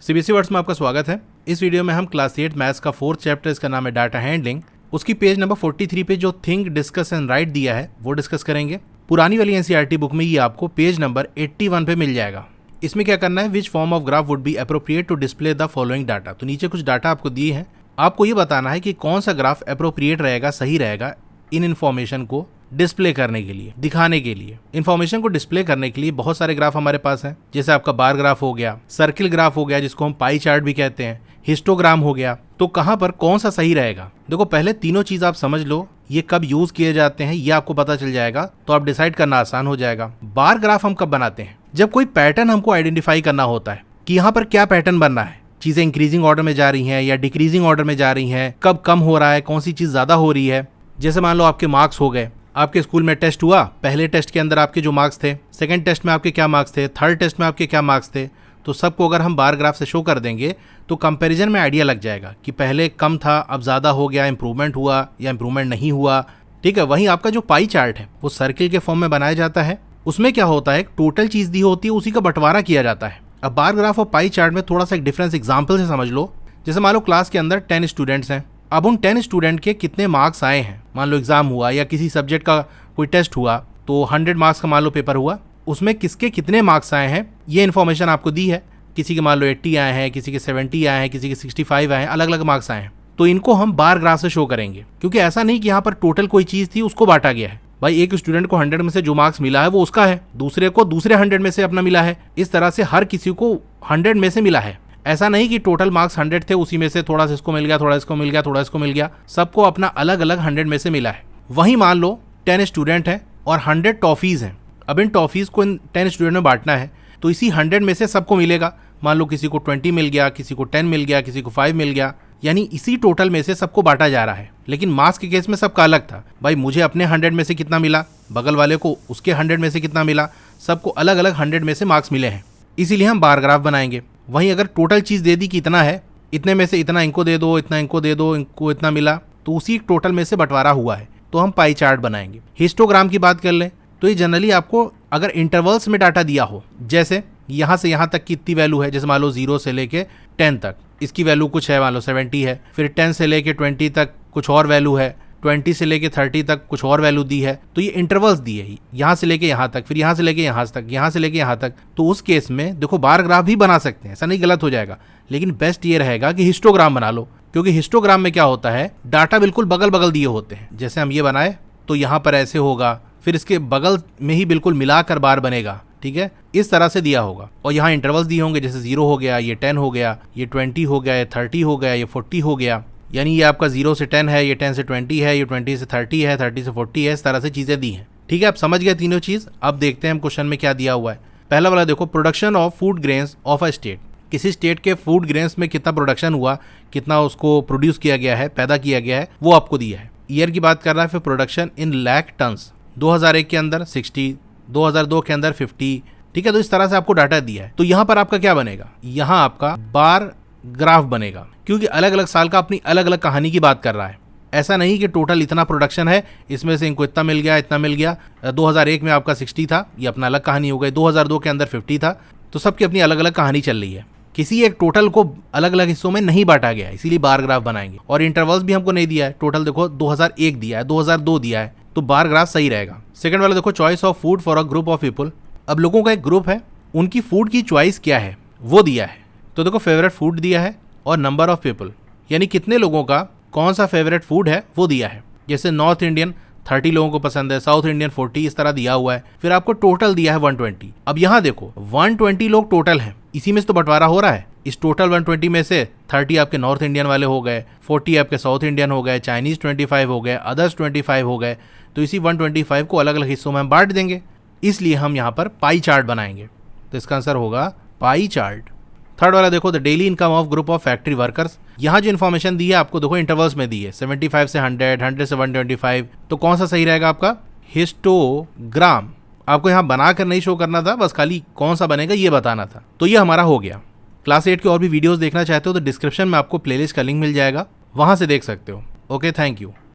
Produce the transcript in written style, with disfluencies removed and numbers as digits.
CBSE words में आपका स्वागत है। इस वीडियो में हम क्लास 8 मैथ्स का 4th चैप्टर, इसका नाम है डाटा हैंडलिंग, उसकी पेज नंबर 43 पे जो थिंक, डिस्कस एंड राइट दिया है वो डिस्कस करेंगे। पुरानी वाली एनसीईआरटी बुक में ये आपको पेज नंबर 81 पे मिल जाएगा। इसमें क्या करना है, which form of graph would be appropriate to display the following data. तो नीचे कुछ डाटा आपको दिए हैं, आपको ये बताना है कि कौन सा ग्राफ अप्रोप्रिएट रहेगा, सही रहेगा इन इन्फॉर्मेशन को डिस्प्ले करने के लिए, दिखाने के लिए। इन्फॉर्मेशन को डिस्प्ले करने के लिए बहुत सारे ग्राफ हमारे पास हैं, जैसे आपका बार ग्राफ हो गया, सर्किल ग्राफ हो गया जिसको हम पाई चार्ट भी कहते हैं, हिस्टोग्राम हो गया। तो कहां पर कौन सा सही रहेगा, देखो पहले तीनों चीज आप समझ लो, ये कब यूज किए जाते हैं ये आपको पता चल जाएगा, तो आप डिसाइड करना आसान हो जाएगा। बार ग्राफ हम कब बनाते हैं, जब कोई पैटर्न हमको आइडेंटिफाई करना होता है कि यहाँ पर क्या पैटर्न बनना है, चीजें इंक्रीजिंग ऑर्डर में जा रही हैं या डिक्रीजिंग ऑर्डर में जा रही हैं, कब कम हो रहा है, कौन सी चीज ज्यादा हो रही है। जैसे मान लो आपके मार्क्स हो गए, आपके स्कूल में टेस्ट हुआ, पहले टेस्ट के अंदर आपके जो मार्क्स थे, सेकंड टेस्ट में आपके क्या मार्क्स थे, थर्ड टेस्ट में आपके क्या मार्क्स थे, तो सबको अगर हम बार ग्राफ से शो कर देंगे तो कंपैरिजन में आइडिया लग जाएगा कि पहले कम था अब ज़्यादा हो गया, इंप्रूवमेंट हुआ या इंप्रूवमेंट नहीं हुआ। ठीक है, वहीं आपका जो पाई चार्ट है वो सर्किल के फॉर्म में बनाया जाता है। उसमें क्या होता है, टोटल चीज़ दी होती है, उसी का बंटवारा किया जाता है। अब बार ग्राफ और पाई चार्ट में थोड़ा सा एक डिफरेंस एग्जाम्पल से समझ लो। जैसे मान लो क्लास के अंदर 10 स्टूडेंट्स हैं, अब उन 10 स्टूडेंट के कितने मार्क्स आए हैं, मान लो एग्जाम हुआ या किसी सब्जेक्ट का कोई टेस्ट हुआ, तो 100 मार्क्स का मान लो पेपर हुआ, उसमें किसके कितने मार्क्स आए हैं ये इन्फॉर्मेशन आपको दी है। किसी के मान लो 80 आए हैं, किसी के 70 आए हैं, किसी के 65 आए हैं, अलग अलग मार्क्स आए हैं। तो इनको हम बार ग्राफ से शो करेंगे, क्योंकि ऐसा नहीं कि यहाँ पर टोटल कोई चीज़ थी उसको बांटा गया है। भाई एक स्टूडेंट को 100 में से जो मार्क्स मिला है वो उसका है, दूसरे को दूसरे 100 में से अपना मिला है। इस तरह से हर किसी को 100 में से मिला है। ऐसा नहीं कि टोटल मार्क्स 100 थे, उसी में से थोड़ा सा इसको मिल गया, थोड़ा इसको मिल गया, थोड़ा इसको मिल गया, सबको अपना अलग अलग 100 में से मिला है। वहीं मान लो 10 स्टूडेंट हैं और 100 टॉफीज़ हैं। अब इन टॉफीज़ को इन 10 स्टूडेंट में बांटना है, तो इसी 100 में से सबको मिलेगा। मान लो किसी को 20 मिल गया, किसी को 10 मिल गया, किसी को 5 मिल गया, यानी इसी टोटल में से सबको बांटा जा रहा है। लेकिन मार्क्स के केस में सबका अलग था। भाई मुझे अपने 100 में से कितना मिला, बगल वाले को उसके 100 में से कितना मिला, सबको अलग अलग 100 में से मार्क्स मिले हैं। इसीलिए हम बार ग्राफ बनाएंगे। वहीं अगर टोटल चीज़ दे दी कि इतना है, इतने में से इतना इनको दे दो, इतना इनको दे दो, इनको इतना मिला, तो उसी टोटल में से बंटवारा हुआ है, तो हम पाई चार्ट बनाएंगे। हिस्टोग्राम की बात कर लें तो ये जनरली आपको अगर इंटरवल्स में डाटा दिया हो, जैसे यहाँ से यहाँ तक की इतनी वैल्यू है, जैसे मान लो 0 से लेके 10 तक इसकी वैल्यू कुछ है, मान लो 70 है, फिर 10 से लेके 20 तक कुछ और वैल्यू है, 20 से लेके 30 तक कुछ और वैल्यू दी है, तो ये इंटरवल्स दिए ही, यहाँ से लेके यहाँ तक, फिर यहाँ से लेके यहाँ तक, यहाँ से लेके यहाँ तक। तो उस केस में देखो बार ग्राफ भी बना सकते हैं, ऐसा नहीं गलत हो जाएगा, लेकिन बेस्ट ये रहेगा कि हिस्टोग्राम बना लो, क्योंकि हिस्टोग्राम में क्या होता है, डाटा बिल्कुल बगल बगल दिए होते हैं। जैसे हम ये बनाए तो यहाँ पर ऐसे होगा, फिर इसके बगल में ही बिल्कुल मिलाकर बार बनेगा। ठीक है, इस तरह से दिया होगा। और यहाँ इंटरवल्स दिए होंगे, जैसे 0 हो गया, ये 10 हो गया, ये 20 हो गया, ये 30 हो गया, ये 40 हो गया, यानी ये आपका 0 से 10 है, ये 10 से 20 है, ये 20 से 30 है, 30 से 40 है, इस तरह से चीज़ें दी हैं। ठीक है, आप समझ गए तीनों चीज़। अब देखते हैं हम क्वेश्चन में क्या दिया हुआ है। पहला वाला देखो, production of food grains of a state. किसी स्टेट के फूड ग्रेन्स में कितना प्रोडक्शन हुआ, कितना उसको प्रोड्यूस किया गया है, पैदा किया गया है, वो आपको दिया है। ईयर की बात कर रहा है, फिर प्रोडक्शन इन लाख टन्स, 2001 के अंदर 60, 2002 के अंदर 50। ठीक है, तो इस तरह से आपको डाटा दिया है। तो यहाँ पर आपका क्या बनेगा, यहाँ आपका बार ग्राफ बनेगा, क्योंकि अलग अलग साल का अपनी अलग अलग कहानी की बात कर रहा है। ऐसा नहीं कि टोटल इतना प्रोडक्शन है, इसमें से इनको इतना मिल गया, इतना मिल गया। 2001 में आपका 60 था, ये अपना अलग कहानी हो गई। 2002 के अंदर 50 था, तो सबकी अपनी अलग अलग कहानी चल रही है। किसी एक टोटल को अलग अलग हिस्सों में नहीं बांटा गया, इसीलिए बार ग्राफ बनाएंगे। और इंटरवल्स भी हमको नहीं दिया है। टोटल देखो 2001 दिया है, 2002 दिया है, तो बार ग्राफ सही रहेगा। सेकंड वाला देखो, choice of food for a group of people. अब लोगों का एक ग्रुप है, उनकी फूड की चॉइस क्या है वो दिया है। तो देखो फेवरेट फूड दिया है और नंबर ऑफ पीपल, यानी कितने लोगों का कौन सा फेवरेट फूड है वो दिया है। जैसे नॉर्थ इंडियन 30 लोगों को पसंद है, साउथ इंडियन 40, इस तरह दिया हुआ है। फिर आपको टोटल दिया है 120। अब यहाँ देखो 120 लोग टोटल हैं, इसी में से तो बंटवारा हो रहा है। इस टोटल 120 में से 30 आपके नॉर्थ इंडियन वाले हो गए, 40 आपके साउथ इंडियन हो गए, चाइनीज 25 हो गए, अदर्स 25 हो गए। तो इसी 125 को अलग अलग हिस्सों में हम बांट देंगे, इसलिए हम यहाँ पर पाई चार्ट बनाएंगे। तो इसका आंसर होगा पाई चार्ट। थर्ड वाला देखो, the daily income of group of factory workers. यहाँ जो इन्फॉर्मेशन दी है आपको देखो इंटरवल्स में दी है, 75 से 100, 100 से 125। तो कौन सा सही रहेगा आपका, हिस्टोग्राम। आपको यहाँ बनाकर नहीं शो करना था, बस खाली कौन सा बनेगा ये बताना था। तो ये हमारा हो गया। क्लास 8 के और भी वीडियोस देखना चाहते हो तो डिस्क्रिप्शन में आपको प्लेलिस्ट का लिंक मिल जाएगा, वहाँ से देख सकते हो। Okay, thank you.